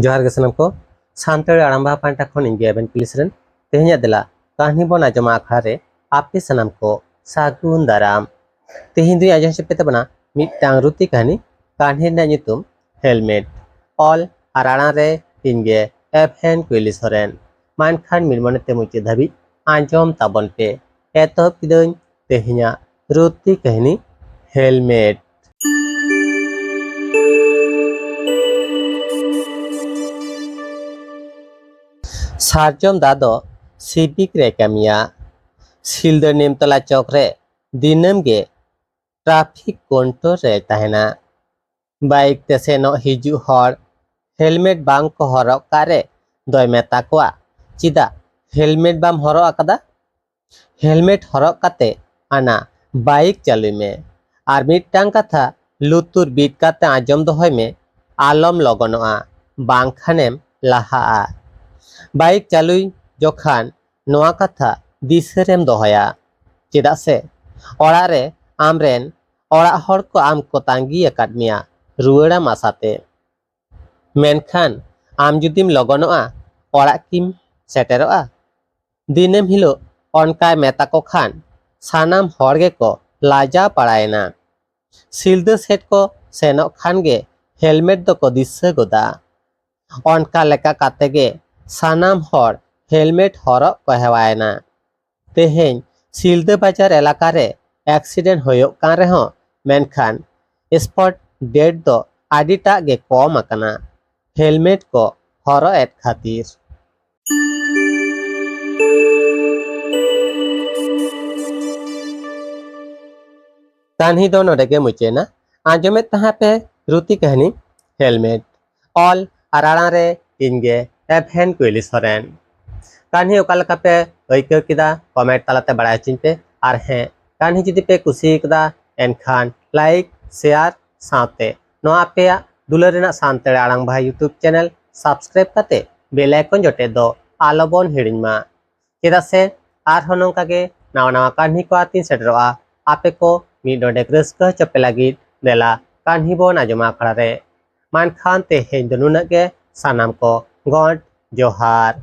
जोहार के सनम को सानताड़ी आड़ांबा पांटा खन इंगे एबेन पुलिसरन तेहन्या दिला कहानी बन आजमा आखड़ा रे आपे सनम को सागुन दाराम तेहिं दुई आजम से पेते बना मिटटांग रुति कहानी ना nyutum हेलमेट ऑल आराणा रे इंगे एफएन पुलिसरन मानखान मिरमने ते मुचे धाबी आंजम ताबन पे एतहब किदों तेहिंया रुति कहानी हेलमेट सारजम दादो सिविक रे कामिया सिलदर नेमतला चौक रे दिनम गे ट्रैफिक कंट्रोल रे तहना बाइक ते सेनो हिजु हर हेलमेट बांग को हरक कारे दय मेता कोआ चिदा हेलमेट बाम हरक आकदा हेलमेट हरक काते आना बाइक चालू में आर मिटटांग कथा लुतुर बीट काते आजम दोहय में आलम लगनोआ बांगखानेम लाहा बाइक चालू जोखान नोआ कथा दिसरेम दोहया चेदा से ओड़ा रे आमरेन ओड़ा हर को आम को तांगी अकादमिया रुएड़ा मासाते मेनखान आम जुदिम लगनोआ ओड़ा किम सेटेरोआ दिनेम हिलो अनकाय मेता को खान सानाम हरगे को लाजा पड़ायना सिलदे सेट को सेनो खान गे हेलमेट दो को दिसे गोदा अनका लेका काते गे सानाम हर हेलमेट हरक को हेवायना तेहें सिलदे बाजार एलाका रे एक्सीडेंट होयोक कान रेहों मेनखान स्पॉट डेट दो आडिटा गे कम आकना हेलमेट को हरो एट खातिर कान्ही दो नोडे के मुचेना आंजमेत तहां पे रुति कहानी हेलमेट ऑल आराड़ा रे इनगे एफएन पुलिसरन कान्ही ओकालका पे अइको किदा कमेंट तालाते बड़ाय चिन पे आर हें कान्ही जुदी पे कुसी कदा एनखान लाइक शेयर साथे नोआ पे दुलार रेना सानताड़ी आड़ांबा यूट्यूब चैनल सब्सक्राइब काते बेल आइकन जटे दो आलोबन हिड़िंमा चेदा से आर हो नोंका गे नावा नावा कान्ही को आतिन सेटरोआ आपे को मी डोडे रस्का चपे लागिद देला कान्ही बन आजमा आखड़ा रे मानखान ते हें दनुना गे सानाम को गॉड जोहार।